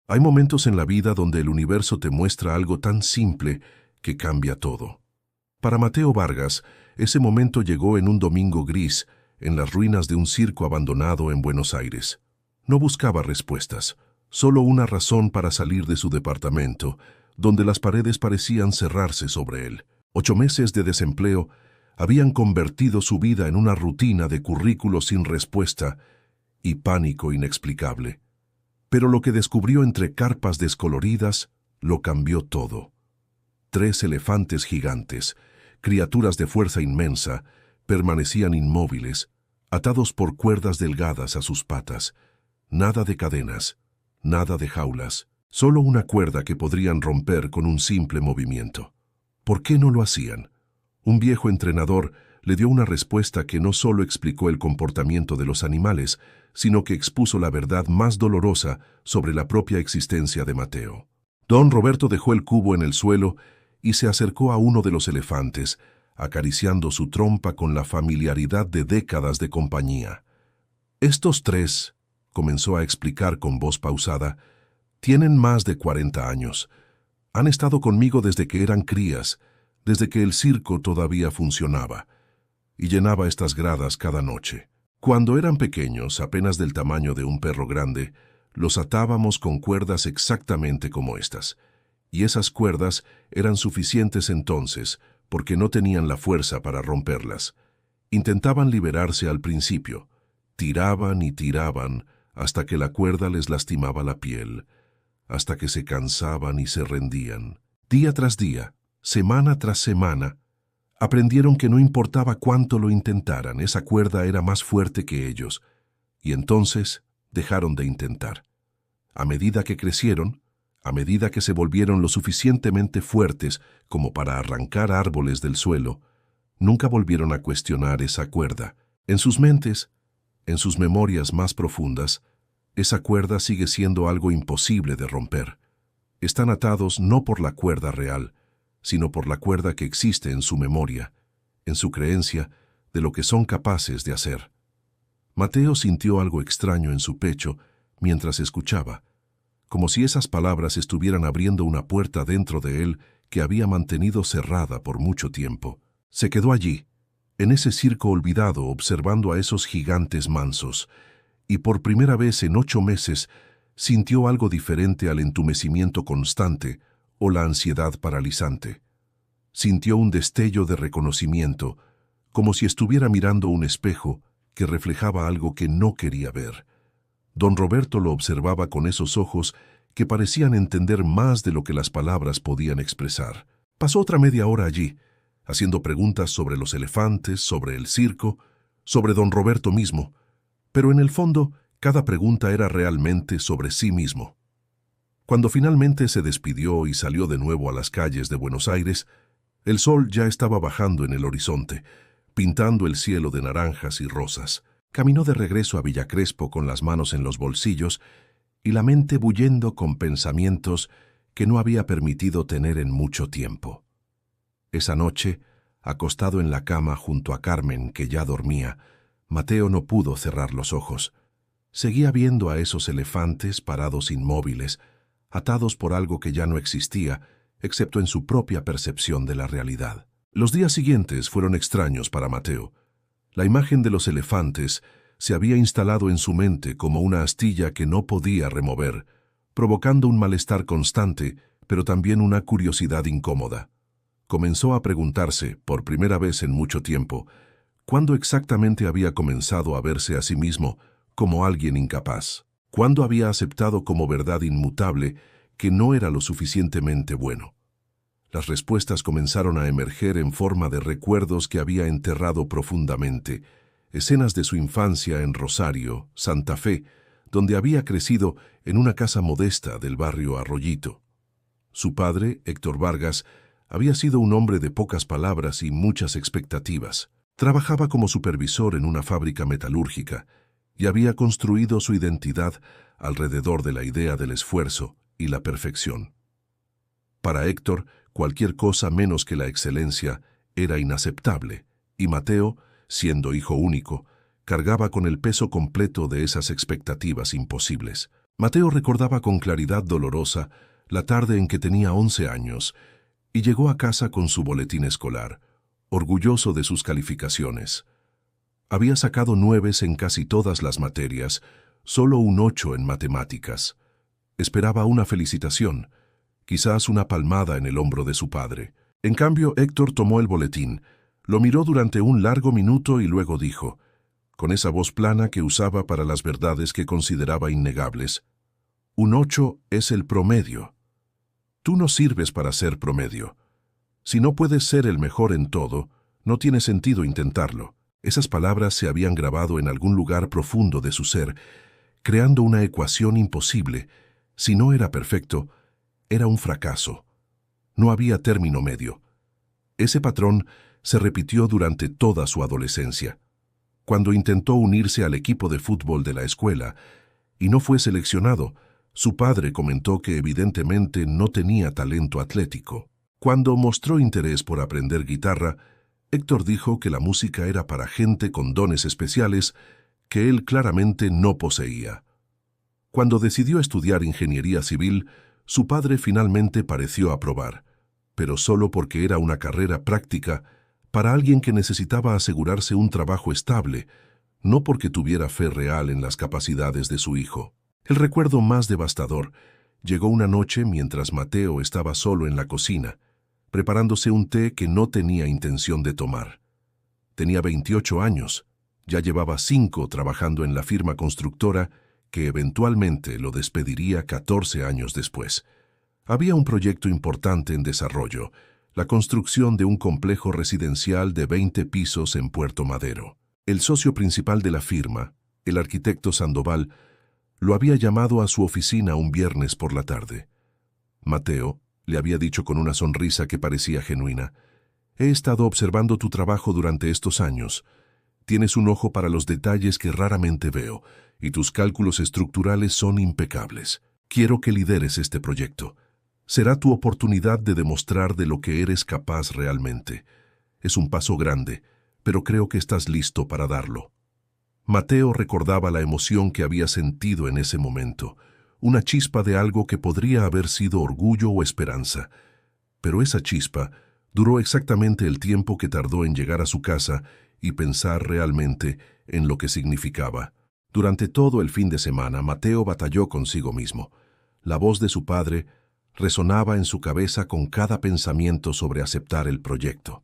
Hay momentos en la vida donde el universo te muestra algo tan simple que cambia todo. Para Mateo Vargas, ese momento llegó en un domingo gris, en las ruinas de un circo abandonado en Buenos Aires. No buscaba respuestas, solo una razón para salir de su departamento, donde las paredes parecían cerrarse sobre él. 8 meses de desempleo habían convertido su vida en una rutina de currículo sin respuesta y pánico inexplicable. Pero lo que descubrió entre carpas descoloridas lo cambió todo. 3 elefantes gigantes, criaturas de fuerza inmensa, permanecían inmóviles, atados por cuerdas delgadas a sus patas. Nada de cadenas, nada de jaulas, solo una cuerda que podrían romper con un simple movimiento. ¿Por qué no lo hacían? Un viejo entrenador le dio una respuesta que no solo explicó el comportamiento de los animales, sino que expuso la verdad más dolorosa sobre la propia existencia de Mateo. Don Roberto dejó el cubo en el suelo y se acercó a uno de los elefantes, acariciando su trompa con la familiaridad de décadas de compañía. «Estos 3», comenzó a explicar con voz pausada, «tienen más de 40 años. Han estado conmigo desde que eran crías, desde que el circo todavía funcionaba, y llenaba estas gradas cada noche. Cuando eran pequeños, apenas del tamaño de un perro grande, los atábamos con cuerdas exactamente como estas. Y esas cuerdas eran suficientes entonces, porque no tenían la fuerza para romperlas. Intentaban liberarse al principio. Tiraban y tiraban hasta que la cuerda les lastimaba la piel, hasta que se cansaban y se rendían. Día tras día, semana tras semana, aprendieron que no importaba cuánto lo intentaran, esa cuerda era más fuerte que ellos, y entonces dejaron de intentar. A medida que crecieron, a medida que se volvieron lo suficientemente fuertes como para arrancar árboles del suelo, nunca volvieron a cuestionar esa cuerda. En sus mentes, en sus memorias más profundas, esa cuerda sigue siendo algo imposible de romper. Están atados no por la cuerda real, sino por la cuerda que existe en su memoria, en su creencia de lo que son capaces de hacer. Mateo sintió algo extraño en su pecho mientras escuchaba, como si esas palabras estuvieran abriendo una puerta dentro de él que había mantenido cerrada por mucho tiempo. Se quedó allí, en ese circo olvidado, observando a esos gigantes mansos, y por primera vez en 8 meses sintió algo diferente al entumecimiento constante o la ansiedad paralizante. Sintió un destello de reconocimiento, como si estuviera mirando un espejo que reflejaba algo que no quería ver. Don Roberto lo observaba con esos ojos que parecían entender más de lo que las palabras podían expresar. Pasó otra media hora allí, haciendo preguntas sobre los elefantes, sobre el circo, sobre don Roberto mismo, pero en el fondo cada pregunta era realmente sobre sí mismo. Cuando finalmente se despidió y salió de nuevo a las calles de Buenos Aires, el sol ya estaba bajando en el horizonte, pintando el cielo de naranjas y rosas. Caminó de regreso a Villa Crespo con las manos en los bolsillos y la mente bullendo con pensamientos que no había permitido tener en mucho tiempo. Esa noche, acostado en la cama junto a Carmen, que ya dormía, Mateo no pudo cerrar los ojos. Seguía viendo a esos elefantes parados inmóviles, atados por algo que ya no existía, excepto en su propia percepción de la realidad. Los días siguientes fueron extraños para Mateo. La imagen de los elefantes se había instalado en su mente como una astilla que no podía remover, provocando un malestar constante, pero también una curiosidad incómoda. Comenzó a preguntarse, por primera vez en mucho tiempo, cuándo exactamente había comenzado a verse a sí mismo como alguien incapaz. Cuándo había aceptado como verdad inmutable que no era lo suficientemente bueno. Las respuestas comenzaron a emerger en forma de recuerdos que había enterrado profundamente, escenas de su infancia en Rosario, Santa Fe, donde había crecido en una casa modesta del barrio Arroyito. Su padre, Héctor Vargas, había sido un hombre de pocas palabras y muchas expectativas. Trabajaba como supervisor en una fábrica metalúrgica y había construido su identidad alrededor de la idea del esfuerzo y la perfección. Para Héctor, cualquier cosa menos que la excelencia era inaceptable, y Mateo, siendo hijo único, cargaba con el peso completo de esas expectativas imposibles. Mateo recordaba con claridad dolorosa la tarde en que tenía 11 años y llegó a casa con su boletín escolar, orgulloso de sus calificaciones. Había sacado 9 en casi todas las materias, solo un 8 en matemáticas. Esperaba una felicitación, quizás una palmada en el hombro de su padre. En cambio, Héctor tomó el boletín, lo miró durante un largo minuto y luego dijo, con esa voz plana que usaba para las verdades que consideraba innegables, «Un 8 es el promedio. Tú no sirves para ser promedio. Si no puedes ser el mejor en todo, no tiene sentido intentarlo». Esas palabras se habían grabado en algún lugar profundo de su ser, creando una ecuación imposible. Si no era perfecto, era un fracaso. No había término medio. Ese patrón se repitió durante toda su adolescencia. Cuando intentó unirse al equipo de fútbol de la escuela y no fue seleccionado, su padre comentó que evidentemente no tenía talento atlético. Cuando mostró interés por aprender guitarra, Héctor dijo que la música era para gente con dones especiales que él claramente no poseía. Cuando decidió estudiar ingeniería civil, su padre finalmente pareció aprobar, pero solo porque era una carrera práctica para alguien que necesitaba asegurarse un trabajo estable, no porque tuviera fe real en las capacidades de su hijo. El recuerdo más devastador llegó una noche mientras Mateo estaba solo en la cocina, preparándose un té que no tenía intención de tomar. Tenía 28 años, ya llevaba 5 trabajando en la firma constructora que eventualmente lo despediría 14 años después. Había un proyecto importante en desarrollo, la construcción de un complejo residencial de 20 pisos en Puerto Madero. El socio principal de la firma, el arquitecto Sandoval, lo había llamado a su oficina un viernes por la tarde. Mateo, le había dicho con una sonrisa que parecía genuina, «He estado observando tu trabajo durante estos años. Tienes un ojo para los detalles que raramente veo, y tus cálculos estructurales son impecables. Quiero que lideres este proyecto. Será tu oportunidad de demostrar de lo que eres capaz realmente. Es un paso grande, pero creo que estás listo para darlo». Mateo recordaba la emoción que había sentido en ese momento, una chispa de algo que podría haber sido orgullo o esperanza. Pero esa chispa duró exactamente el tiempo que tardó en llegar a su casa y pensar realmente en lo que significaba. Durante todo el fin de semana, Mateo batalló consigo mismo. La voz de su padre resonaba en su cabeza con cada pensamiento sobre aceptar el proyecto.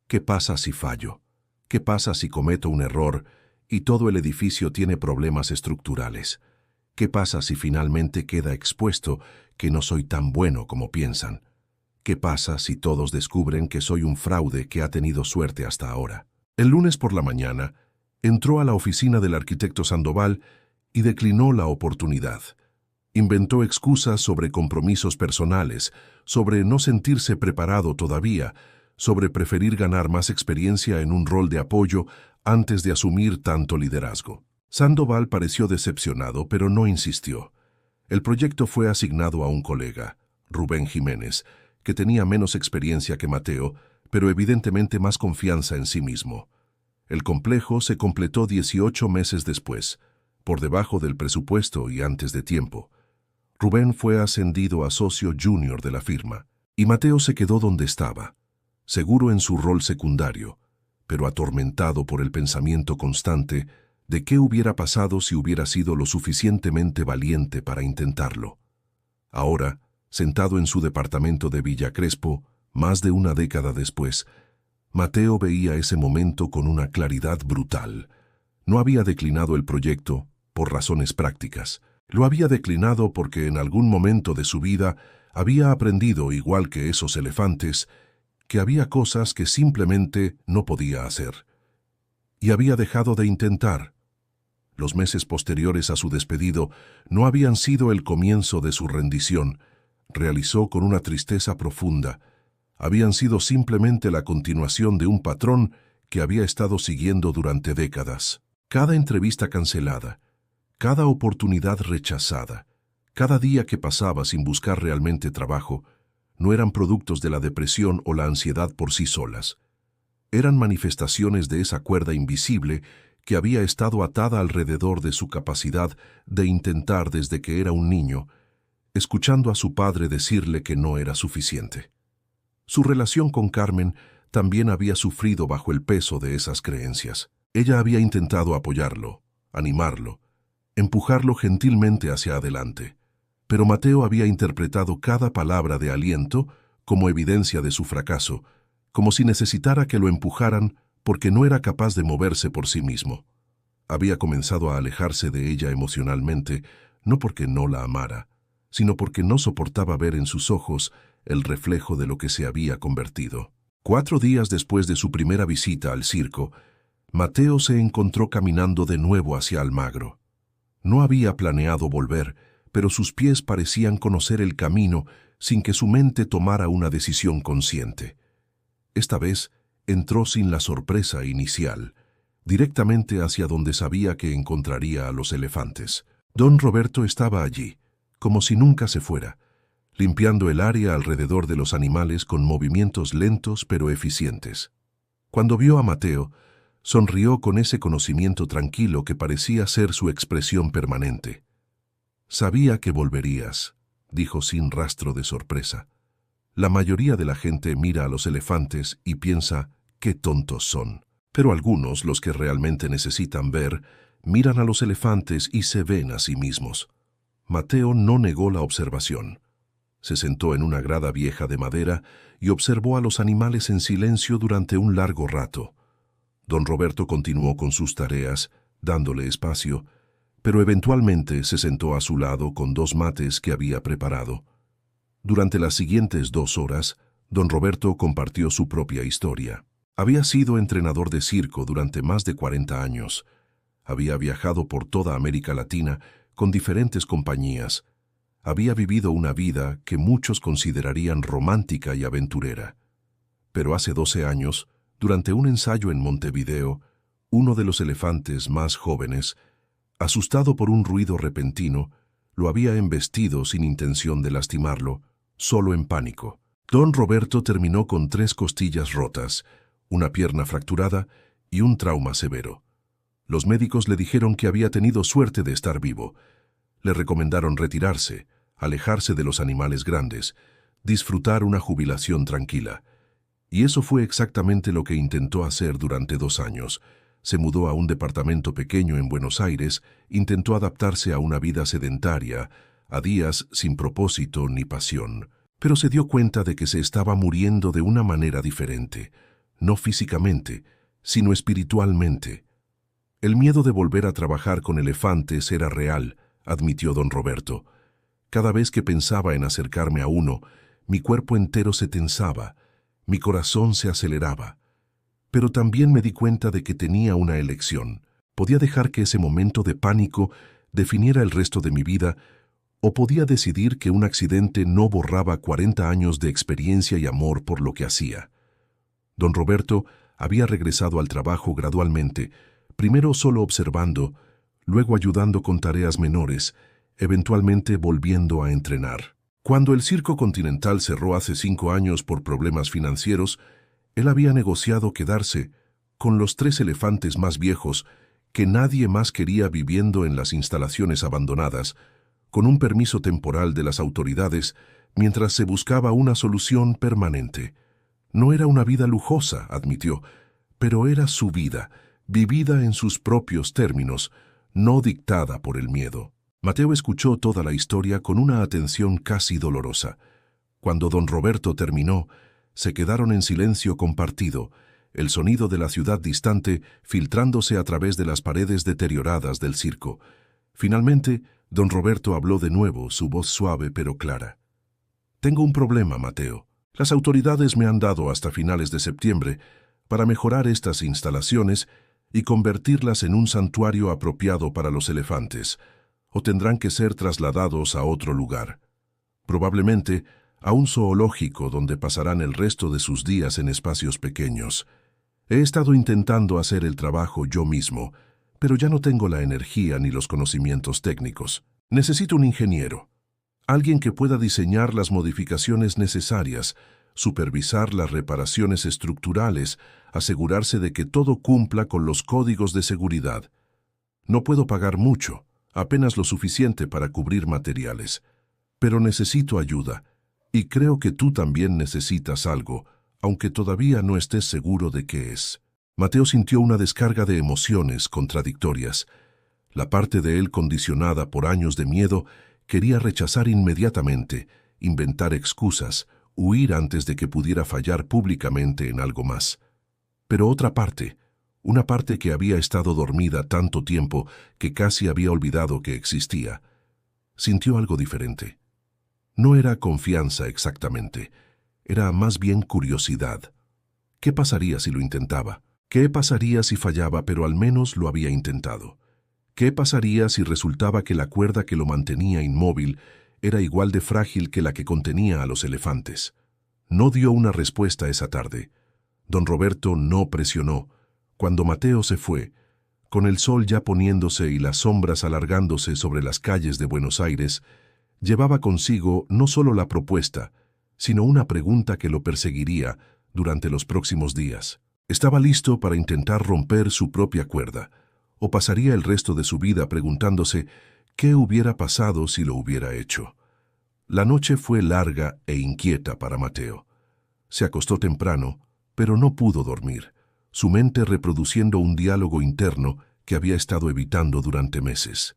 ¿Qué pasa si fallo? ¿Qué pasa si cometo un error y todo el edificio tiene problemas estructurales? ¿Qué pasa si finalmente queda expuesto que no soy tan bueno como piensan? ¿Qué pasa si todos descubren que soy un fraude que ha tenido suerte hasta ahora? El lunes por la mañana, entró a la oficina del arquitecto Sandoval y declinó la oportunidad. Inventó excusas sobre compromisos personales, sobre no sentirse preparado todavía, sobre preferir ganar más experiencia en un rol de apoyo antes de asumir tanto liderazgo. Sandoval pareció decepcionado, pero no insistió. El proyecto fue asignado a un colega, Rubén Jiménez, que tenía menos experiencia que Mateo, pero evidentemente más confianza en sí mismo. El complejo se completó 18 meses después, por debajo del presupuesto y antes de tiempo. Rubén fue ascendido a socio junior de la firma, y Mateo se quedó donde estaba, seguro en su rol secundario, pero atormentado por el pensamiento constante de qué hubiera pasado si hubiera sido lo suficientemente valiente para intentarlo. Ahora, sentado en su departamento de Villa Crespo, más de una década después, Mateo veía ese momento con una claridad brutal. No había declinado el proyecto por razones prácticas. Lo había declinado porque en algún momento de su vida había aprendido, igual que esos elefantes, que había cosas que simplemente no podía hacer. Y había dejado de intentar. Los meses posteriores a su despedido no habían sido el comienzo de su rendición, realizó con una tristeza profunda. Habían sido simplemente la continuación de un patrón que había estado siguiendo durante décadas. Cada entrevista cancelada, cada oportunidad rechazada, cada día que pasaba sin buscar realmente trabajo, no eran productos de la depresión o la ansiedad por sí solas. Eran manifestaciones de esa cuerda invisible que había estado atada alrededor de su capacidad de intentar desde que era un niño, escuchando a su padre decirle que no era suficiente. Su relación con Carmen también había sufrido bajo el peso de esas creencias. Ella había intentado apoyarlo, animarlo, empujarlo gentilmente hacia adelante, pero Mateo había interpretado cada palabra de aliento como evidencia de su fracaso, como si necesitara que lo empujaran porque no era capaz de moverse por sí mismo. Había comenzado a alejarse de ella emocionalmente, no porque no la amara, sino porque no soportaba ver en sus ojos el reflejo de lo que se había convertido. 4 días después de su primera visita al circo, Mateo se encontró caminando de nuevo hacia Almagro. No había planeado volver, pero sus pies parecían conocer el camino sin que su mente tomara una decisión consciente. Esta vez entró sin la sorpresa inicial, directamente hacia donde sabía que encontraría a los elefantes. Don Roberto estaba allí, como si nunca se fuera, limpiando el área alrededor de los animales con movimientos lentos pero eficientes. Cuando vio a Mateo, sonrió con ese conocimiento tranquilo que parecía ser su expresión permanente. «Sabía que volverías», dijo sin rastro de sorpresa. La mayoría de la gente mira a los elefantes y piensa qué tontos son. Pero algunos, los que realmente necesitan ver, miran a los elefantes y se ven a sí mismos. Mateo no negó la observación. Se sentó en una grada vieja de madera y observó a los animales en silencio durante un largo rato. Don Roberto continuó con sus tareas, dándole espacio, pero eventualmente se sentó a su lado con 2 mates que había preparado. Durante las siguientes 2 horas, don Roberto compartió su propia historia. Había sido entrenador de circo durante más de 40 años. Había viajado por toda América Latina con diferentes compañías. Había vivido una vida que muchos considerarían romántica y aventurera. Pero hace 12 años, durante un ensayo en Montevideo, uno de los elefantes más jóvenes, asustado por un ruido repentino, lo había embestido sin intención de lastimarlo, solo en pánico. Don Roberto terminó con 3 costillas rotas, una pierna fracturada y un trauma severo. Los médicos le dijeron que había tenido suerte de estar vivo. Le recomendaron retirarse, alejarse de los animales grandes, disfrutar una jubilación tranquila. Y eso fue exactamente lo que intentó hacer durante 2 años. Se mudó a un departamento pequeño en Buenos Aires, intentó adaptarse a una vida sedentaria, a días sin propósito ni pasión. Pero se dio cuenta de que se estaba muriendo de una manera diferente, no físicamente, sino espiritualmente. El miedo de volver a trabajar con elefantes era real, admitió don Roberto. Cada vez que pensaba en acercarme a uno, mi cuerpo entero se tensaba, mi corazón se aceleraba. Pero también me di cuenta de que tenía una elección. Podía dejar que ese momento de pánico definiera el resto de mi vida, o podía decidir que un accidente no borraba 40 años de experiencia y amor por lo que hacía. Don Roberto había regresado al trabajo gradualmente, primero solo observando, luego ayudando con tareas menores, eventualmente volviendo a entrenar. Cuando el Circo Continental cerró hace 5 años por problemas financieros, él había negociado quedarse con los 3 elefantes más viejos que nadie más quería viviendo en las instalaciones abandonadas, con un permiso temporal de las autoridades mientras se buscaba una solución permanente. No era una vida lujosa, admitió, pero era su vida, vivida en sus propios términos, no dictada por el miedo. Mateo escuchó toda la historia con una atención casi dolorosa. Cuando don Roberto terminó, se quedaron en silencio compartido, el sonido de la ciudad distante filtrándose a través de las paredes deterioradas del circo. Finalmente, don Roberto habló de nuevo, su voz suave pero clara. «Tengo un problema, Mateo. Las autoridades me han dado hasta finales de septiembre para mejorar estas instalaciones y convertirlas en un santuario apropiado para los elefantes, o tendrán que ser trasladados a otro lugar. Probablemente a un zoológico donde pasarán el resto de sus días en espacios pequeños. He estado intentando hacer el trabajo yo mismo, pero ya no tengo la energía ni los conocimientos técnicos. Necesito un ingeniero, alguien que pueda diseñar las modificaciones necesarias, supervisar las reparaciones estructurales, asegurarse de que todo cumpla con los códigos de seguridad. No puedo pagar mucho, apenas lo suficiente para cubrir materiales, pero necesito ayuda, y creo que tú también necesitas algo, aunque todavía no estés seguro de qué es. Mateo sintió una descarga de emociones contradictorias. La parte de él condicionada por años de miedo quería rechazar inmediatamente, inventar excusas, huir antes de que pudiera fallar públicamente en algo más. Pero otra parte, una parte que había estado dormida tanto tiempo que casi había olvidado que existía, sintió algo diferente. No era confianza exactamente, era más bien curiosidad. ¿Qué pasaría si lo intentaba? ¿Qué pasaría si fallaba, pero al menos lo había intentado? ¿Qué pasaría si resultaba que la cuerda que lo mantenía inmóvil era igual de frágil que la que contenía a los elefantes? No dio una respuesta esa tarde. Don Roberto no presionó. Cuando Mateo se fue, con el sol ya poniéndose y las sombras alargándose sobre las calles de Buenos Aires, llevaba consigo no solo la propuesta, sino una pregunta que lo perseguiría durante los próximos días. Estaba listo para intentar romper su propia cuerda, o pasaría el resto de su vida preguntándose qué hubiera pasado si lo hubiera hecho. La noche fue larga e inquieta para Mateo. Se acostó temprano, pero no pudo dormir, su mente reproduciendo un diálogo interno que había estado evitando durante meses.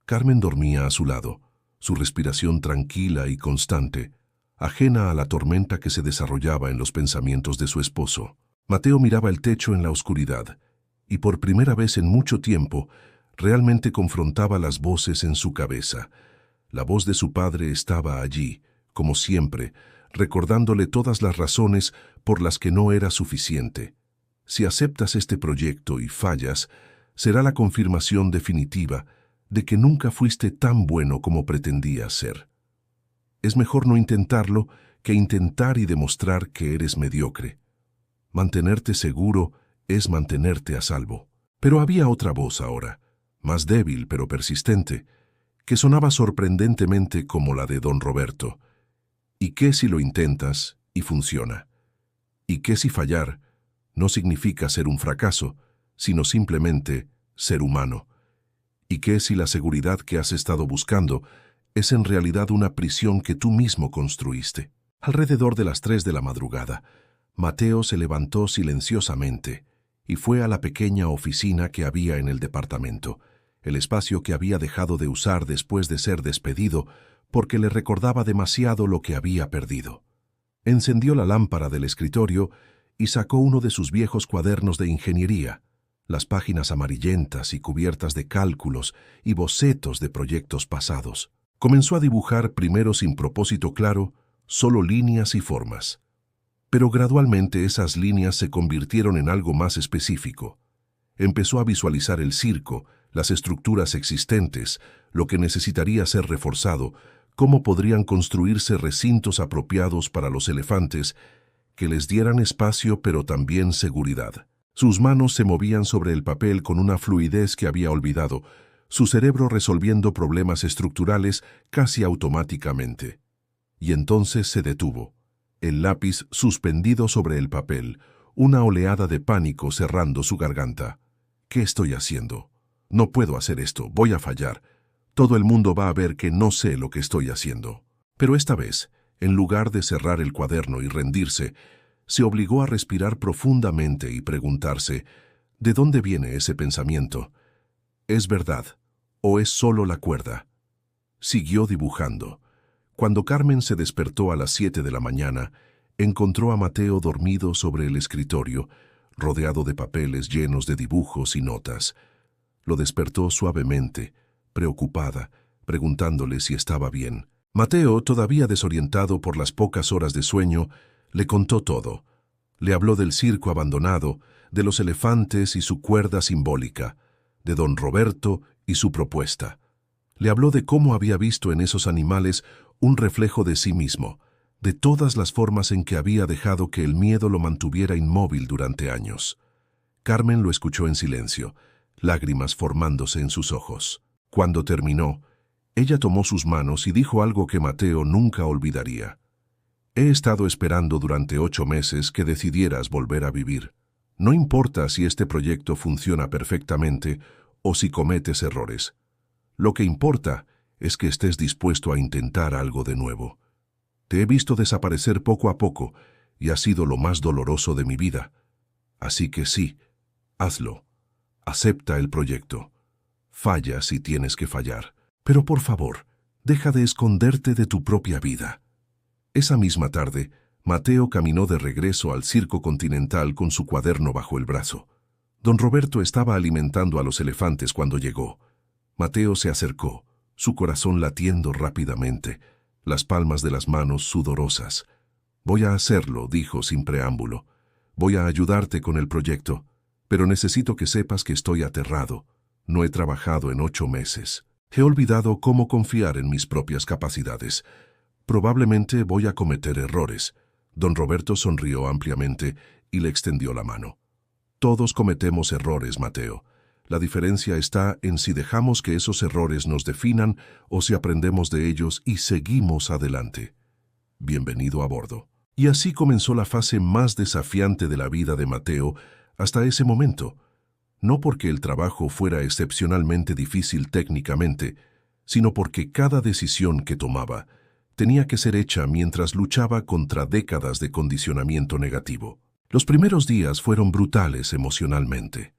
Carmen dormía a su lado, su respiración tranquila y constante, ajena a la tormenta que se desarrollaba en los pensamientos de su esposo. Mateo miraba el techo en la oscuridad, y por primera vez en mucho tiempo realmente confrontaba las voces en su cabeza. La voz de su padre estaba allí, como siempre, recordándole todas las razones por las que no era suficiente. Si aceptas este proyecto y fallas, será la confirmación definitiva de que nunca fuiste tan bueno como pretendías ser. Es mejor no intentarlo que intentar y demostrar que eres mediocre. Mantenerte seguro es mantenerte a salvo. Pero había otra voz ahora, más débil pero persistente, que sonaba sorprendentemente como la de don Roberto. ¿Y qué si lo intentas y funciona? ¿Y qué si fallar no significa ser un fracaso, sino simplemente ser humano? ¿Y qué si la seguridad que has estado buscando es en realidad una prisión que tú mismo construiste? Alrededor de las 3 de la madrugada, Mateo se levantó silenciosamente y fue a la pequeña oficina que había en el departamento, el espacio que había dejado de usar después de ser despedido porque le recordaba demasiado lo que había perdido. Encendió la lámpara del escritorio y sacó uno de sus viejos cuadernos de ingeniería, las páginas amarillentas y cubiertas de cálculos y bocetos de proyectos pasados. Comenzó a dibujar primero sin propósito claro, solo líneas y formas. Pero gradualmente esas líneas se convirtieron en algo más específico. Empezó a visualizar el circo, las estructuras existentes, lo que necesitaría ser reforzado, cómo podrían construirse recintos apropiados para los elefantes que les dieran espacio pero también seguridad. Sus manos se movían sobre el papel con una fluidez que había olvidado, su cerebro resolviendo problemas estructurales casi automáticamente. Y entonces se detuvo, el lápiz suspendido sobre el papel, una oleada de pánico cerrando su garganta. ¿Qué estoy haciendo? No puedo hacer esto, voy a fallar. Todo el mundo va a ver que no sé lo que estoy haciendo. Pero esta vez, en lugar de cerrar el cuaderno y rendirse, se obligó a respirar profundamente y preguntarse, ¿de dónde viene ese pensamiento? ¿Es verdad o es solo la cuerda? Siguió dibujando. Cuando Carmen se despertó a las 7 de la mañana, encontró a Mateo dormido sobre el escritorio, rodeado de papeles llenos de dibujos y notas. Lo despertó suavemente, preocupada, preguntándole si estaba bien. Mateo, todavía desorientado por las pocas horas de sueño, le contó todo. Le habló del circo abandonado, de los elefantes y su cuerda simbólica, de don Roberto y su propuesta. Le habló de cómo había visto en esos animales un reflejo de sí mismo, de todas las formas en que había dejado que el miedo lo mantuviera inmóvil durante años. Carmen lo escuchó en silencio, lágrimas formándose en sus ojos. Cuando terminó, ella tomó sus manos y dijo algo que Mateo nunca olvidaría. He estado esperando durante 8 meses que decidieras volver a vivir. No importa si este proyecto funciona perfectamente o si cometes errores. Lo que importa es que estés dispuesto a intentar algo de nuevo. Te he visto desaparecer poco a poco y ha sido lo más doloroso de mi vida. Así que sí, hazlo. Acepta el proyecto. Falla si tienes que fallar. Pero por favor, deja de esconderte de tu propia vida. Esa misma tarde, Mateo caminó de regreso al Circo Continental con su cuaderno bajo el brazo. Don Roberto estaba alimentando a los elefantes cuando llegó. Mateo se acercó, su corazón latiendo rápidamente, las palmas de las manos sudorosas. «Voy a hacerlo», dijo sin preámbulo. «Voy a ayudarte con el proyecto, pero necesito que sepas que estoy aterrado. No he trabajado en 8 meses. He olvidado cómo confiar en mis propias capacidades. Probablemente voy a cometer errores». Don Roberto sonrió ampliamente y le extendió la mano. «Todos cometemos errores, Mateo. La diferencia está en si dejamos que esos errores nos definan o si aprendemos de ellos y seguimos adelante. Bienvenido a bordo». Y así comenzó la fase más desafiante de la vida de Mateo hasta ese momento. No porque el trabajo fuera excepcionalmente difícil técnicamente, sino porque cada decisión que tomaba tenía que ser hecha mientras luchaba contra décadas de condicionamiento negativo. Los primeros días fueron brutales emocionalmente.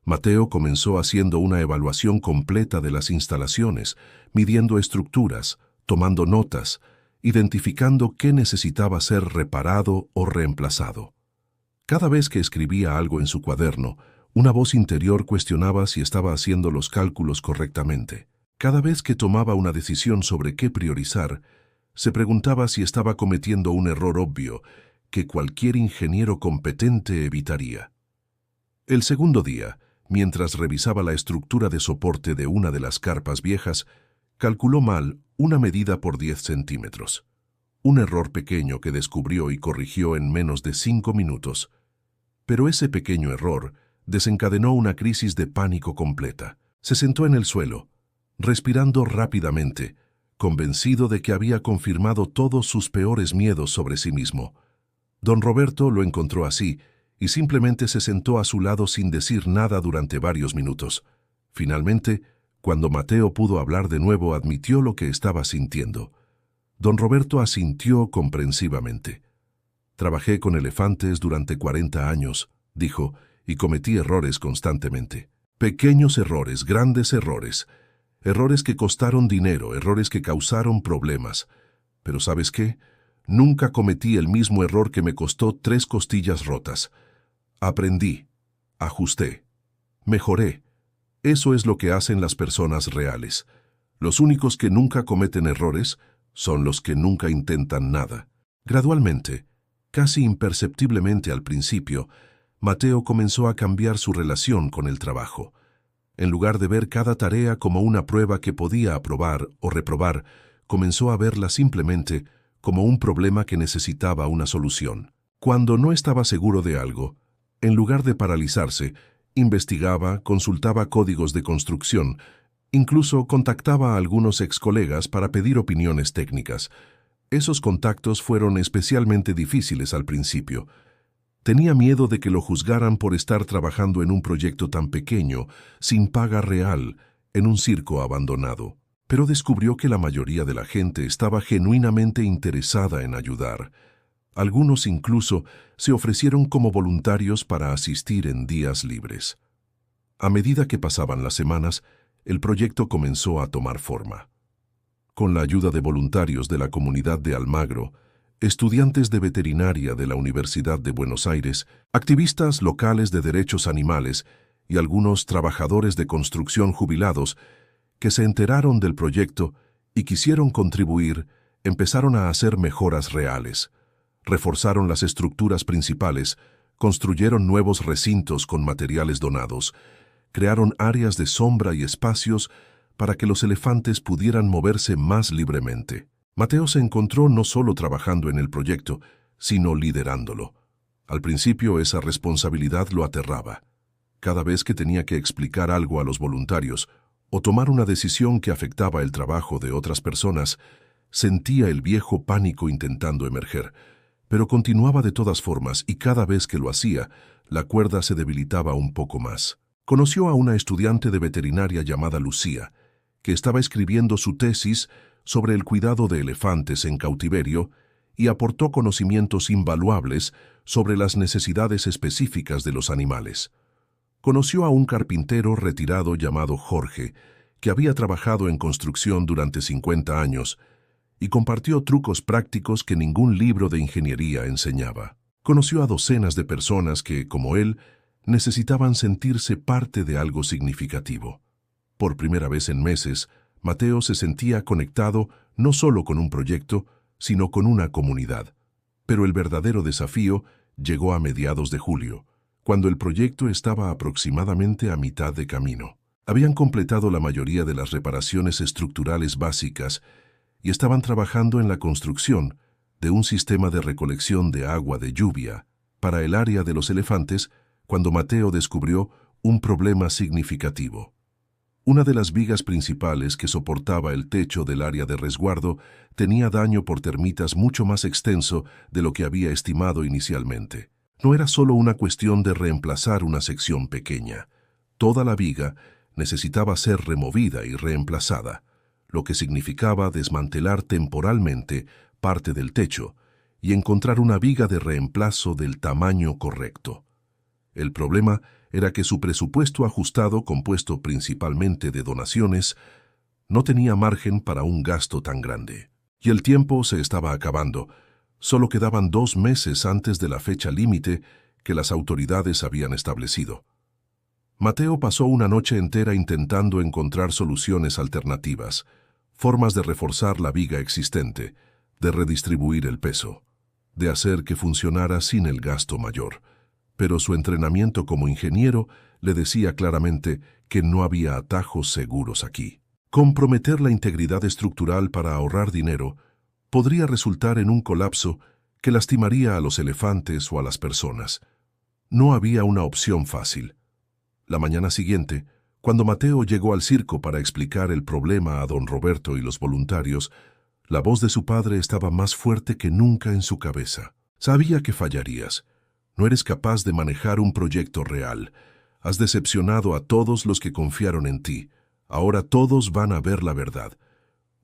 Mateo comenzó haciendo una evaluación completa de las instalaciones, midiendo estructuras, tomando notas, identificando qué necesitaba ser reparado o reemplazado. Cada vez que escribía algo en su cuaderno, una voz interior cuestionaba si estaba haciendo los cálculos correctamente. Cada vez que tomaba una decisión sobre qué priorizar, se preguntaba si estaba cometiendo un error obvio que cualquier ingeniero competente evitaría. El segundo día, mientras revisaba la estructura de soporte de una de las carpas viejas, calculó mal una medida por 10 centímetros. Un error pequeño que descubrió y corrigió en menos de 5 minutos. Pero ese pequeño error desencadenó una crisis de pánico completa. Se sentó en el suelo, respirando rápidamente, convencido de que había confirmado todos sus peores miedos sobre sí mismo. Don Roberto lo encontró así y simplemente se sentó a su lado sin decir nada durante varios minutos. Finalmente, cuando Mateo pudo hablar de nuevo, admitió lo que estaba sintiendo. Don Roberto asintió comprensivamente. «Trabajé con elefantes durante 40 años», dijo, «y cometí errores constantemente. Pequeños errores, grandes errores. Errores que costaron dinero, errores que causaron problemas. Pero ¿sabes qué? Nunca cometí el mismo error que me costó 3 costillas rotas. Aprendí, ajusté, mejoré. Eso es lo que hacen las personas reales. Los únicos que nunca cometen errores son los que nunca intentan nada». Gradualmente, casi imperceptiblemente al principio, Mateo comenzó a cambiar su relación con el trabajo. En lugar de ver cada tarea como una prueba que podía aprobar o reprobar, comenzó a verla simplemente como un problema que necesitaba una solución. Cuando no estaba seguro de algo, en lugar de paralizarse, investigaba, consultaba códigos de construcción, incluso contactaba a algunos excolegas para pedir opiniones técnicas. Esos contactos fueron especialmente difíciles al principio. Tenía miedo de que lo juzgaran por estar trabajando en un proyecto tan pequeño, sin paga real, en un circo abandonado. Pero descubrió que la mayoría de la gente estaba genuinamente interesada en ayudar. Algunos incluso se ofrecieron como voluntarios para asistir en días libres. A medida que pasaban las semanas, el proyecto comenzó a tomar forma. Con la ayuda de voluntarios de la comunidad de Almagro, estudiantes de veterinaria de la Universidad de Buenos Aires, activistas locales de derechos animales y algunos trabajadores de construcción jubilados que se enteraron del proyecto y quisieron contribuir, empezaron a hacer mejoras reales. Reforzaron las estructuras principales, construyeron nuevos recintos con materiales donados, crearon áreas de sombra y espacios para que los elefantes pudieran moverse más libremente. Mateo se encontró no solo trabajando en el proyecto, sino liderándolo. Al principio esa responsabilidad lo aterraba. Cada vez que tenía que explicar algo a los voluntarios o tomar una decisión que afectaba el trabajo de otras personas, Sentía el viejo pánico intentando emerger, pero continuaba de todas formas y cada vez que lo hacía, la cuerda se debilitaba un poco más. Conoció a una estudiante de veterinaria llamada Lucía, que estaba escribiendo su tesis sobre el cuidado de elefantes en cautiverio y aportó conocimientos invaluables sobre las necesidades específicas de los animales. Conoció a un carpintero retirado llamado Jorge, que había trabajado en construcción durante 50 años, y compartió trucos prácticos que ningún libro de ingeniería enseñaba. Conoció a docenas de personas que, como él, necesitaban sentirse parte de algo significativo. Por primera vez en meses, Mateo se sentía conectado no solo con un proyecto, sino con una comunidad. Pero el verdadero desafío llegó a mediados de julio, cuando el proyecto estaba aproximadamente a mitad de camino. Habían completado la mayoría de las reparaciones estructurales básicas y estaban trabajando en la construcción de un sistema de recolección de agua de lluvia para el área de los elefantes cuando Mateo descubrió un problema significativo. Una de las vigas principales que soportaba el techo del área de resguardo tenía daño por termitas mucho más extenso de lo que había estimado inicialmente. No era solo una cuestión de reemplazar una sección pequeña. Toda la viga necesitaba ser removida y reemplazada, lo que significaba desmantelar temporalmente parte del techo y encontrar una viga de reemplazo del tamaño correcto. El problema era que su presupuesto ajustado, compuesto principalmente de donaciones, no tenía margen para un gasto tan grande. Y el tiempo se estaba acabando. Solo quedaban 2 meses antes de la fecha límite que las autoridades habían establecido. Mateo pasó una noche entera intentando encontrar soluciones alternativas, formas de reforzar la viga existente, de redistribuir el peso, de hacer que funcionara sin el gasto mayor. Pero su entrenamiento como ingeniero le decía claramente que no había atajos seguros aquí. Comprometer la integridad estructural para ahorrar dinero podría resultar en un colapso que lastimaría a los elefantes o a las personas. No había una opción fácil. La mañana siguiente, cuando Mateo llegó al circo para explicar el problema a don Roberto y los voluntarios, la voz de su padre estaba más fuerte que nunca en su cabeza. Sabía que fallarías. No eres capaz de manejar un proyecto real. Has decepcionado a todos los que confiaron en ti. Ahora todos van a ver la verdad.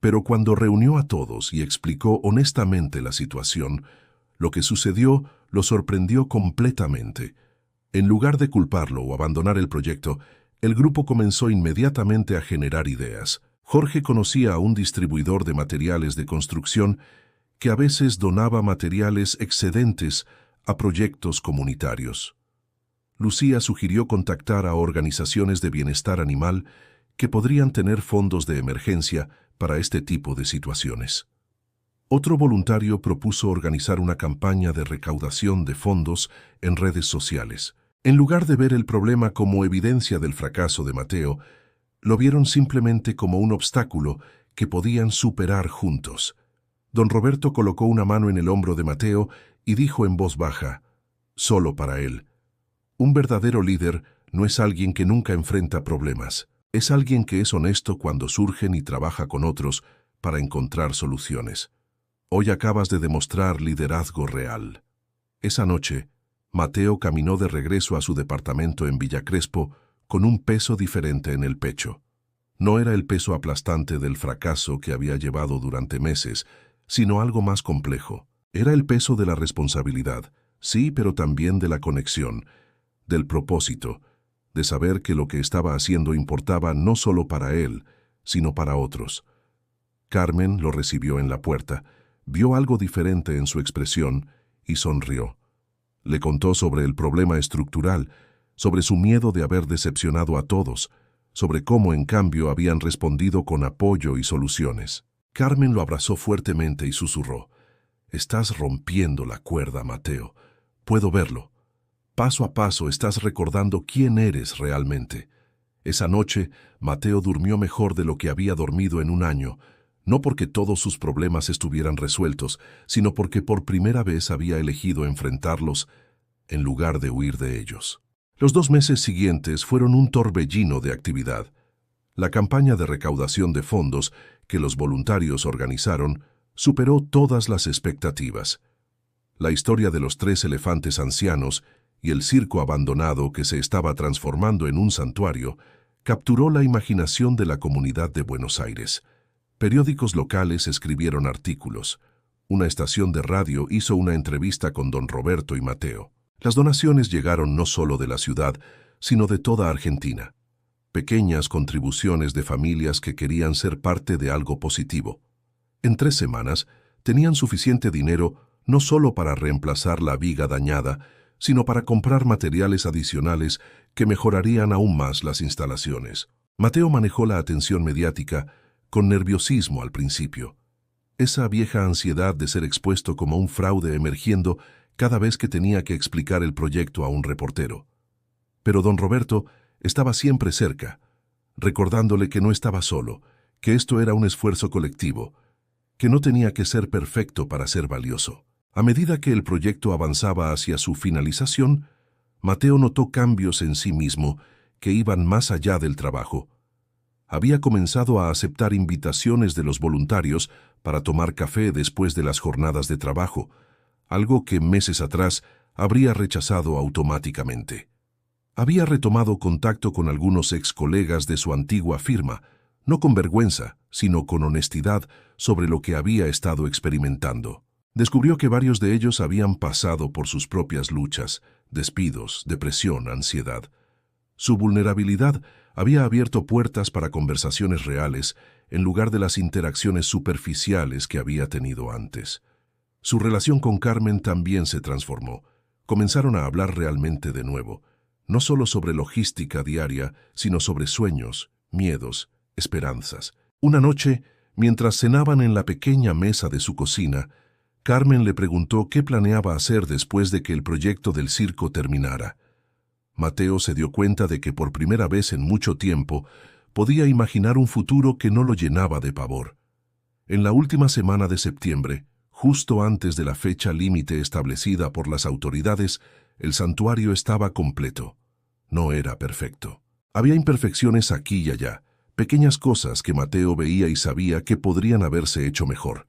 Pero cuando reunió a todos y explicó honestamente la situación, lo que sucedió lo sorprendió completamente. En lugar de culparlo o abandonar el proyecto, el grupo comenzó inmediatamente a generar ideas. Jorge conocía a un distribuidor de materiales de construcción que a veces donaba materiales excedentes a proyectos comunitarios. Lucía sugirió contactar a organizaciones de bienestar animal que podrían tener fondos de emergencia para este tipo de situaciones. Otro voluntario propuso organizar una campaña de recaudación de fondos en redes sociales. En lugar de ver el problema como evidencia del fracaso de Mateo, lo vieron simplemente como un obstáculo que podían superar juntos. Don Roberto colocó una mano en el hombro de Mateo y dijo en voz baja, solo para él: un verdadero líder no es alguien que nunca enfrenta problemas, es alguien que es honesto cuando surgen y trabaja con otros para encontrar soluciones. Hoy acabas de demostrar liderazgo real. Esa noche, Mateo caminó de regreso a su departamento en Villa Crespo con un peso diferente en el pecho. No era el peso aplastante del fracaso que había llevado durante meses, sino algo más complejo. Era el peso de la responsabilidad, sí, pero también de la conexión, del propósito, de saber que lo que estaba haciendo importaba no solo para él, sino para otros. Carmen lo recibió en la puerta, vio algo diferente en su expresión y sonrió. Le contó sobre el problema estructural, sobre su miedo de haber decepcionado a todos, sobre cómo en cambio habían respondido con apoyo y soluciones. Carmen lo abrazó fuertemente y susurró: «Estás rompiendo la cuerda, Mateo. Puedo verlo. Paso a paso estás recordando quién eres realmente». Esa noche, Mateo durmió mejor de lo que había dormido en un año, no porque todos sus problemas estuvieran resueltos, sino porque por primera vez había elegido enfrentarlos en lugar de huir de ellos. Los 2 meses siguientes fueron un torbellino de actividad. La campaña de recaudación de fondos que los voluntarios organizaron Superó todas las expectativas. La historia de los 3 elefantes ancianos y el circo abandonado que se estaba transformando en un santuario capturó la imaginación de la comunidad de Buenos Aires. Periódicos locales escribieron artículos. Una estación de radio hizo una entrevista con don Roberto y Mateo. Las donaciones llegaron no solo de la ciudad, sino de toda Argentina. Pequeñas contribuciones de familias que querían ser parte de algo positivo. En 3 semanas, tenían suficiente dinero no solo para reemplazar la viga dañada, sino para comprar materiales adicionales que mejorarían aún más las instalaciones. Mateo manejó la atención mediática con nerviosismo al principio. Esa vieja ansiedad de ser expuesto como un fraude emergiendo cada vez que tenía que explicar el proyecto a un reportero. Pero don Roberto estaba siempre cerca, recordándole que no estaba solo, que esto era un esfuerzo colectivo, que no tenía que ser perfecto para ser valioso. A medida que el proyecto avanzaba hacia su finalización, Mateo notó cambios en sí mismo que iban más allá del trabajo. Había comenzado a aceptar invitaciones de los voluntarios para tomar café después de las jornadas de trabajo, algo que meses atrás habría rechazado automáticamente. Había retomado contacto con algunos ex colegas de su antigua firma, no con vergüenza, sino con honestidad sobre lo que había estado experimentando. Descubrió que varios de ellos habían pasado por sus propias luchas, despidos, depresión, ansiedad. Su vulnerabilidad había abierto puertas para conversaciones reales en lugar de las interacciones superficiales que había tenido antes. Su relación con Carmen también se transformó. Comenzaron a hablar realmente de nuevo, no solo sobre logística diaria, sino sobre sueños, miedos, esperanzas. Una noche, mientras cenaban en la pequeña mesa de su cocina, Carmen le preguntó qué planeaba hacer después de que el proyecto del circo terminara. Mateo se dio cuenta de que por primera vez en mucho tiempo podía imaginar un futuro que no lo llenaba de pavor. En la última semana de septiembre, justo antes de la fecha límite establecida por las autoridades, el santuario estaba completo. No era perfecto. Había imperfecciones aquí y allá, pequeñas cosas que Mateo veía y sabía que podrían haberse hecho mejor.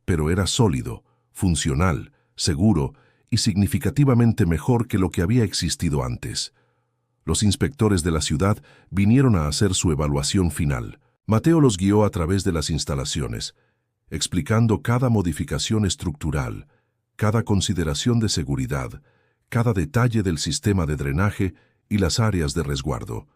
Pero era sólido, funcional, seguro y significativamente mejor que lo que había existido antes. Los inspectores de la ciudad vinieron a hacer su evaluación final. Mateo los guió a través de las instalaciones, explicando cada modificación estructural, cada consideración de seguridad, cada detalle del sistema de drenaje y las áreas de resguardo.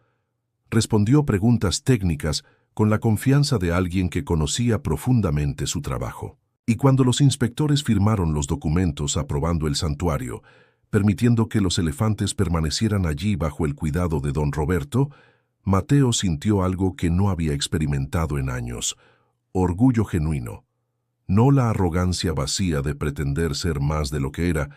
Respondió preguntas técnicas con la confianza de alguien que conocía profundamente su trabajo. Y cuando los inspectores firmaron los documentos aprobando el santuario, permitiendo que los elefantes permanecieran allí bajo el cuidado de don Roberto, Mateo sintió algo que no había experimentado en años: orgullo genuino. No la arrogancia vacía de pretender ser más de lo que era,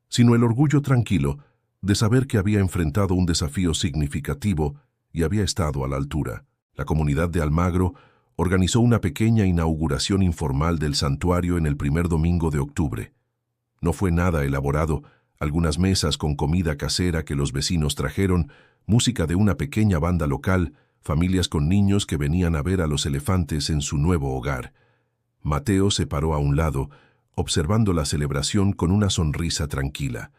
sino el orgullo tranquilo de saber que había enfrentado un desafío significativo y había estado a la altura. La comunidad de Almagro organizó una pequeña inauguración informal del santuario en el primer domingo de octubre. No fue nada elaborado, algunas mesas con comida casera que los vecinos trajeron, música de una pequeña banda local, familias con niños que venían a ver a los elefantes en su nuevo hogar. Mateo se paró a un lado, observando la celebración con una sonrisa tranquila.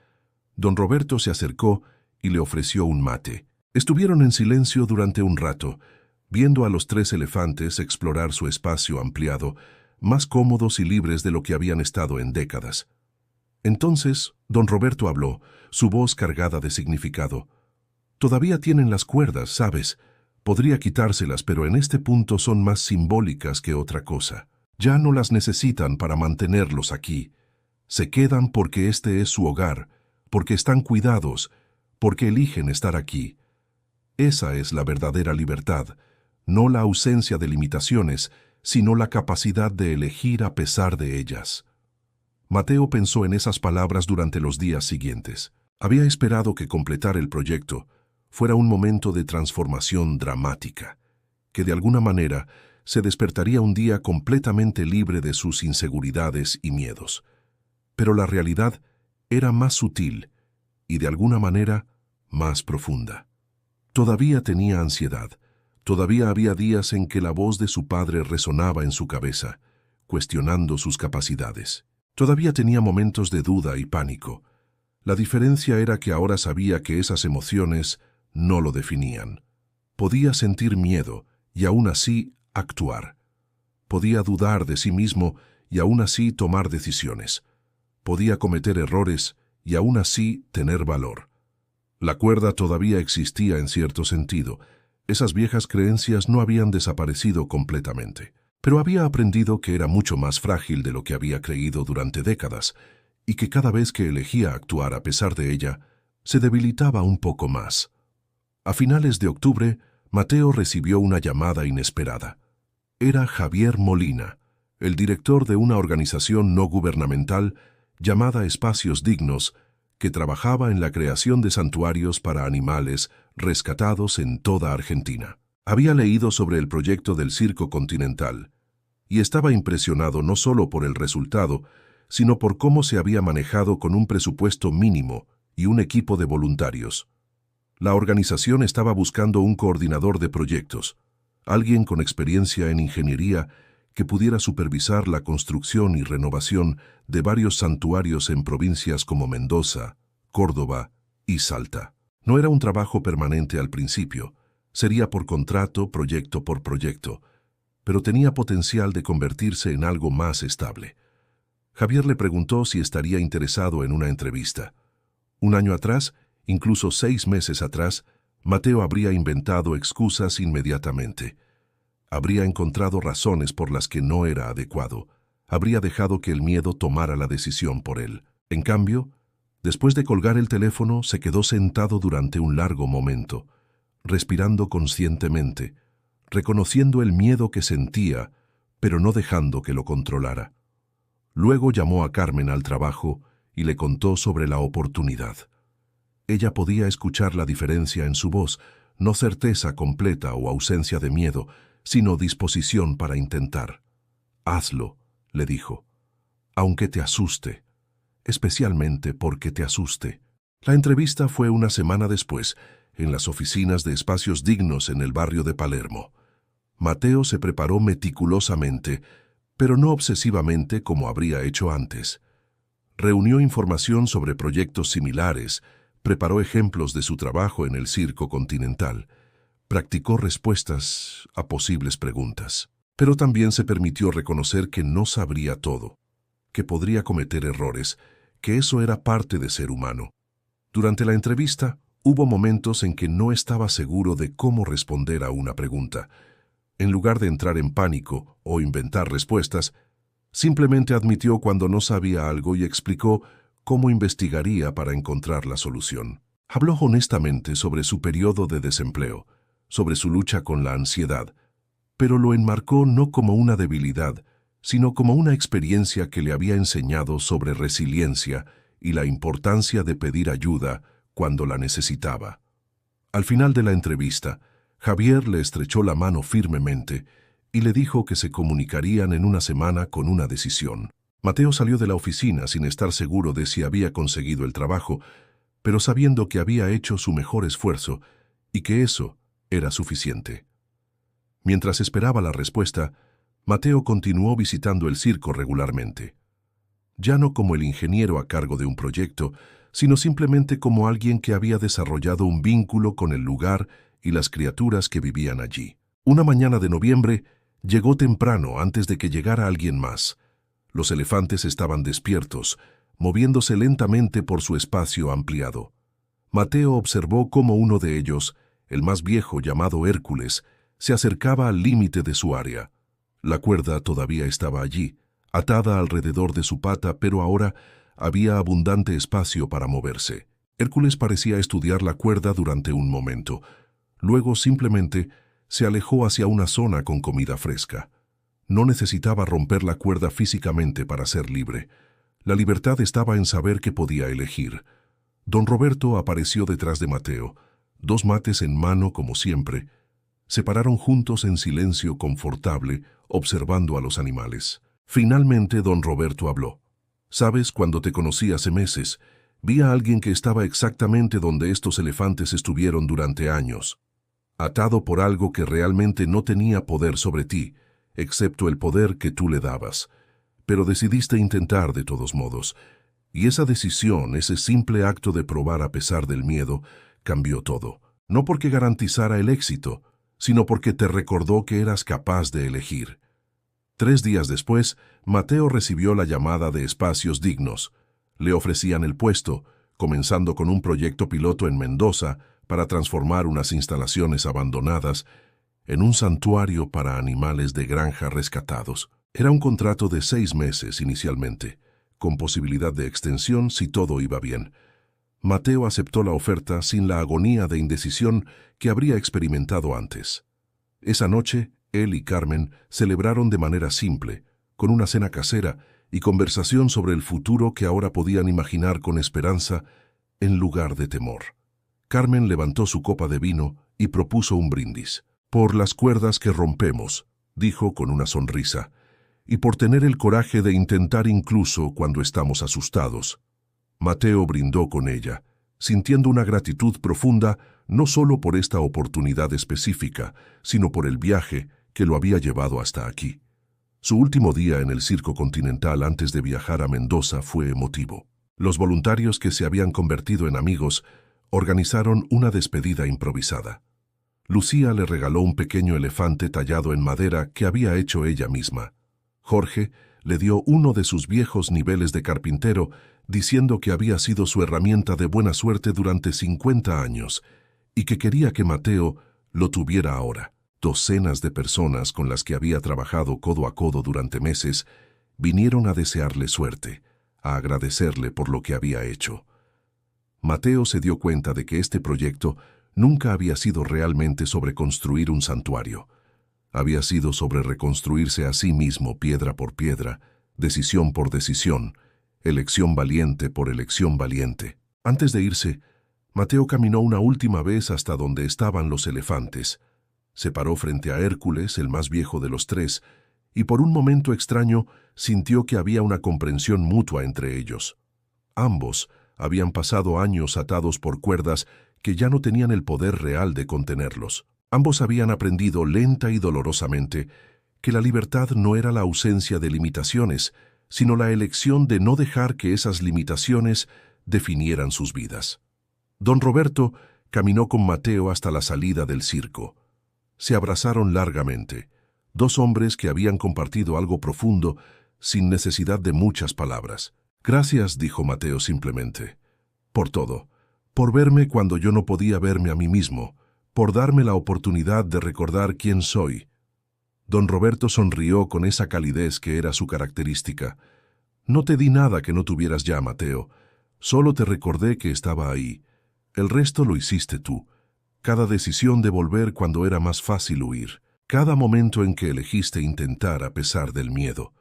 Don Roberto se acercó y le ofreció un mate. Estuvieron en silencio durante un rato, viendo a los 3 elefantes explorar su espacio ampliado, más cómodos y libres de lo que habían estado en décadas. Entonces, don Roberto habló, su voz cargada de significado. «Todavía tienen las cuerdas, ¿sabes? Podría quitárselas, pero en este punto son más simbólicas que otra cosa. Ya no las necesitan para mantenerlos aquí. Se quedan porque este es su hogar, porque están cuidados, porque eligen estar aquí. Esa es la verdadera libertad, no la ausencia de limitaciones, sino la capacidad de elegir a pesar de ellas». Mateo pensó en esas palabras durante los días siguientes. Había esperado que completar el proyecto fuera un momento de transformación dramática, que de alguna manera se despertaría un día completamente libre de sus inseguridades y miedos. Pero la realidad era más sutil y de alguna manera más profunda. Todavía tenía ansiedad. Todavía había días en que la voz de su padre resonaba en su cabeza, cuestionando sus capacidades. Todavía tenía momentos de duda y pánico. La diferencia era que ahora sabía que esas emociones no lo definían. Podía sentir miedo y aún así actuar. Podía dudar de sí mismo y aún así tomar decisiones. Podía cometer errores y aún así tener valor. La cuerda todavía existía en cierto sentido. Esas viejas creencias no habían desaparecido completamente. Pero había aprendido que era mucho más frágil de lo que había creído durante décadas y que cada vez que elegía actuar a pesar de ella, se debilitaba un poco más. A finales de octubre, Mateo recibió una llamada inesperada. Era Javier Molina, el director de una organización no gubernamental llamada Espacios Dignos, que trabajaba en la creación de santuarios para animales rescatados en toda Argentina. Había leído sobre el proyecto del Circo Continental y estaba impresionado no solo por el resultado, sino por cómo se había manejado con un presupuesto mínimo y un equipo de voluntarios. La organización estaba buscando un coordinador de proyectos, alguien con experiencia en ingeniería que pudiera supervisar la construcción y renovación de varios santuarios en provincias como Mendoza, Córdoba y Salta. No era un trabajo permanente al principio, sería por contrato, proyecto por proyecto, pero tenía potencial de convertirse en algo más estable. Javier le preguntó si estaría interesado en una entrevista. Un año atrás, incluso 6 meses atrás, Mateo habría inventado excusas inmediatamente. Habría encontrado razones por las que no era adecuado. Habría dejado que el miedo tomara la decisión por él. En cambio, después de colgar el teléfono, se quedó sentado durante un largo momento, respirando conscientemente, reconociendo el miedo que sentía, pero no dejando que lo controlara. Luego llamó a Carmen al trabajo y le contó sobre la oportunidad. Ella podía escuchar la diferencia en su voz, no certeza completa o ausencia de miedo, sino disposición para intentar. «Hazlo», le dijo, «aunque te asuste, especialmente porque te asuste». La entrevista fue una semana después, en las oficinas de Espacios Dignos en el barrio de Palermo. Mateo se preparó meticulosamente, pero no obsesivamente como habría hecho antes. Reunió información sobre proyectos similares, preparó ejemplos de su trabajo en el Circo Continental, practicó respuestas a posibles preguntas. Pero también se permitió reconocer que no sabría todo, que podría cometer errores, que eso era parte de ser humano. Durante la entrevista, hubo momentos en que no estaba seguro de cómo responder a una pregunta. En lugar de entrar en pánico o inventar respuestas, simplemente admitió cuando no sabía algo y explicó cómo investigaría para encontrar la solución. Habló honestamente sobre su periodo de desempleo, sobre su lucha con la ansiedad, pero lo enmarcó no como una debilidad, sino como una experiencia que le había enseñado sobre resiliencia y la importancia de pedir ayuda cuando la necesitaba. Al final de la entrevista, Javier le estrechó la mano firmemente y le dijo que se comunicarían en una semana con una decisión. Mateo salió de la oficina sin estar seguro de si había conseguido el trabajo, pero sabiendo que había hecho su mejor esfuerzo y que eso era suficiente. Mientras esperaba la respuesta, Mateo continuó visitando el circo regularmente. Ya no como el ingeniero a cargo de un proyecto, sino simplemente como alguien que había desarrollado un vínculo con el lugar y las criaturas que vivían allí. Una mañana de noviembre, llegó temprano antes de que llegara alguien más. Los elefantes estaban despiertos, moviéndose lentamente por su espacio ampliado. Mateo observó cómo uno de ellos, el más viejo llamado Hércules, se acercaba al límite de su área. La cuerda todavía estaba allí, atada alrededor de su pata, pero ahora había abundante espacio para moverse. Hércules parecía estudiar la cuerda durante un momento. Luego simplemente se alejó hacia una zona con comida fresca. No necesitaba romper la cuerda físicamente para ser libre. La libertad estaba en saber que podía elegir. Don Roberto apareció detrás de Mateo, 2 mates en mano como siempre. Se pararon juntos en silencio confortable, observando a los animales. Finalmente don Roberto habló. «Sabes, cuando te conocí hace meses, vi a alguien que estaba exactamente donde estos elefantes estuvieron durante años. Atado por algo que realmente no tenía poder sobre ti, excepto el poder que tú le dabas. Pero decidiste intentar de todos modos. Y esa decisión, ese simple acto de probar a pesar del miedo, cambió todo. No porque garantizara el éxito, sino porque te recordó que eras capaz de elegir. 3 días después, Mateo recibió la llamada de Espacios Dignos. Le ofrecían el puesto, comenzando con un proyecto piloto en Mendoza para transformar unas instalaciones abandonadas en un santuario para animales de granja rescatados. Era un contrato de 6 meses inicialmente, con posibilidad de extensión si todo iba bien. Mateo aceptó la oferta sin la agonía de indecisión que habría experimentado antes. Esa noche, él y Carmen celebraron de manera simple, con una cena casera y conversación sobre el futuro que ahora podían imaginar con esperanza en lugar de temor. Carmen levantó su copa de vino y propuso un brindis. «Por las cuerdas que rompemos», dijo con una sonrisa, «y por tener el coraje de intentar incluso cuando estamos asustados». Mateo brindó con ella, sintiendo una gratitud profunda no solo por esta oportunidad específica, sino por el viaje que lo había llevado hasta aquí. Su último día en el Circo Continental antes de viajar a Mendoza fue emotivo. Los voluntarios que se habían convertido en amigos organizaron una despedida improvisada. Lucía le regaló un pequeño elefante tallado en madera que había hecho ella misma. Jorge le dio uno de sus viejos niveles de carpintero, diciendo que había sido su herramienta de buena suerte durante 50 años y que quería que Mateo lo tuviera ahora. Docenas de personas con las que había trabajado codo a codo durante meses vinieron a desearle suerte, a agradecerle por lo que había hecho. Mateo se dio cuenta de que este proyecto nunca había sido realmente sobre construir un santuario. Había sido sobre reconstruirse a sí mismo piedra por piedra, decisión por decisión, elección valiente por elección valiente. Antes de irse, Mateo caminó una última vez hasta donde estaban los elefantes. Se paró frente a Hércules, el más viejo de los 3, y por un momento extraño sintió que había una comprensión mutua entre ellos. Ambos habían pasado años atados por cuerdas que ya no tenían el poder real de contenerlos. Ambos habían aprendido lenta y dolorosamente que la libertad no era la ausencia de limitaciones, sino la elección de no dejar que esas limitaciones definieran sus vidas. Don Roberto caminó con Mateo hasta la salida del circo. Se abrazaron largamente, 2 hombres que habían compartido algo profundo sin necesidad de muchas palabras. «Gracias», dijo Mateo simplemente, «por todo, por verme cuando yo no podía verme a mí mismo, por darme la oportunidad de recordar quién soy». Don Roberto sonrió con esa calidez que era su característica. «No te di nada que no tuvieras ya, Mateo. Solo te recordé que estaba ahí. El resto lo hiciste tú. Cada decisión de volver cuando era más fácil huir. Cada momento en que elegiste intentar a pesar del miedo.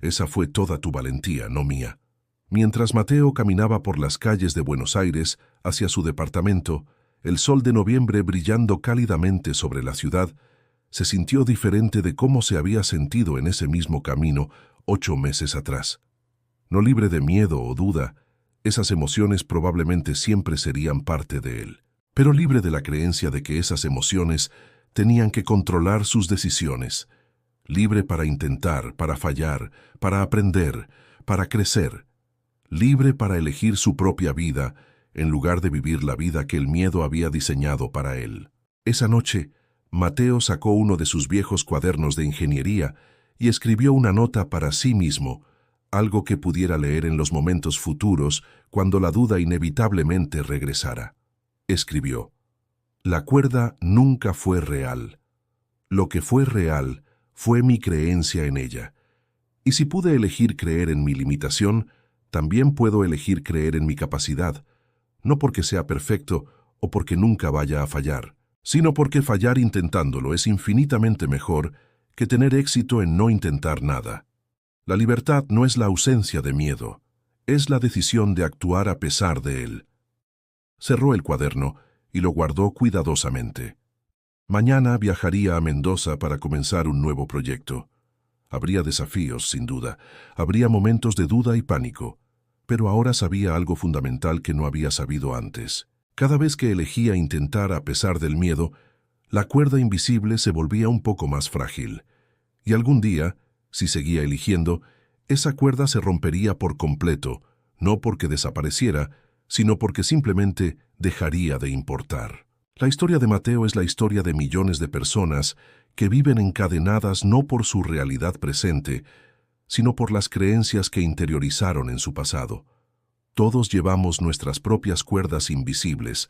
Esa fue toda tu valentía, no mía». Mientras Mateo caminaba por las calles de Buenos Aires hacia su departamento, el sol de noviembre brillando cálidamente sobre la ciudad, se sintió diferente de cómo se había sentido en ese mismo camino 8 meses atrás. No libre de miedo o duda, esas emociones probablemente siempre serían parte de él, pero libre de la creencia de que esas emociones tenían que controlar sus decisiones, libre para intentar, para fallar, para aprender, para crecer, libre para elegir su propia vida en lugar de vivir la vida que el miedo había diseñado para él. Esa noche, Mateo sacó uno de sus viejos cuadernos de ingeniería y escribió una nota para sí mismo, algo que pudiera leer en los momentos futuros cuando la duda inevitablemente regresara. Escribió: «La cuerda nunca fue real. Lo que fue real fue mi creencia en ella. Y si pude elegir creer en mi limitación, también puedo elegir creer en mi capacidad, no porque sea perfecto o porque nunca vaya a fallar, sino porque fallar intentándolo es infinitamente mejor que tener éxito en no intentar nada. La libertad no es la ausencia de miedo, es la decisión de actuar a pesar de él». Cerró el cuaderno y lo guardó cuidadosamente. Mañana viajaría a Mendoza para comenzar un nuevo proyecto. Habría desafíos, sin duda, habría momentos de duda y pánico, pero ahora sabía algo fundamental que no había sabido antes. Cada vez que elegía intentar a pesar del miedo, la cuerda invisible se volvía un poco más frágil, Y algún día, si seguía eligiendo, esa cuerda se rompería por completo, no porque desapareciera, sino porque simplemente dejaría de importar. La historia de Mateo es la historia de millones de personas que viven encadenadas no por su realidad presente, sino por las creencias que interiorizaron en su pasado. Todos llevamos nuestras propias cuerdas invisibles,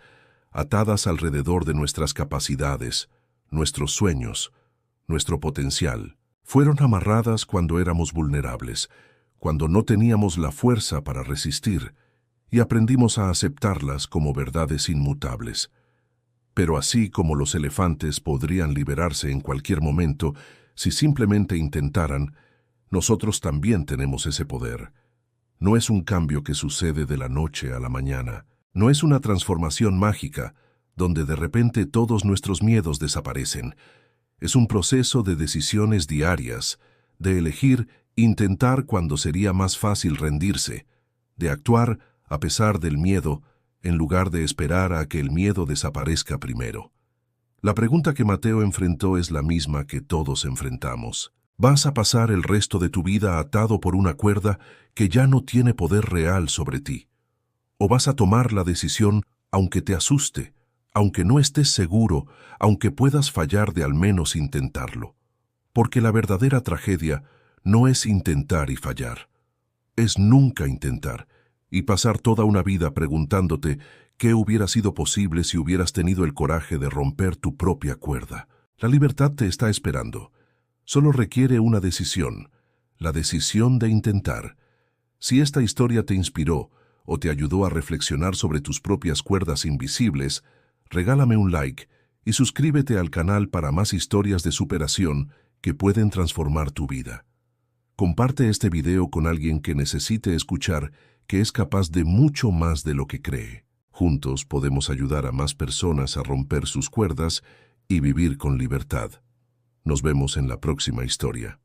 atadas alrededor de nuestras capacidades, nuestros sueños, nuestro potencial. Fueron amarradas cuando éramos vulnerables, cuando no teníamos la fuerza para resistir, y aprendimos a aceptarlas como verdades inmutables. Pero así como los elefantes podrían liberarse en cualquier momento si simplemente intentaran, nosotros también tenemos ese poder. No es un cambio que sucede de la noche a la mañana. No es una transformación mágica, donde de repente todos nuestros miedos desaparecen. Es un proceso de decisiones diarias, de elegir intentar cuando sería más fácil rendirse, de actuar a pesar del miedo, en lugar de esperar a que el miedo desaparezca primero. La pregunta que Mateo enfrentó es la misma que todos enfrentamos. ¿Vas a pasar el resto de tu vida atado por una cuerda que ya no tiene poder real sobre ti? ¿O vas a tomar la decisión aunque te asuste, aunque no estés seguro, aunque puedas fallar de al menos intentarlo? Porque la verdadera tragedia no es intentar y fallar, es nunca intentar y pasar toda una vida preguntándote qué hubiera sido posible si hubieras tenido el coraje de romper tu propia cuerda. La libertad te está esperando. Solo requiere una decisión, la decisión de intentar. Si esta historia te inspiró o te ayudó a reflexionar sobre tus propias cuerdas invisibles, regálame un like y suscríbete al canal para más historias de superación que pueden transformar tu vida. Comparte este video con alguien que necesite escuchar que es capaz de mucho más de lo que cree. Juntos podemos ayudar a más personas a romper sus cuerdas y vivir con libertad. Nos vemos en la próxima historia.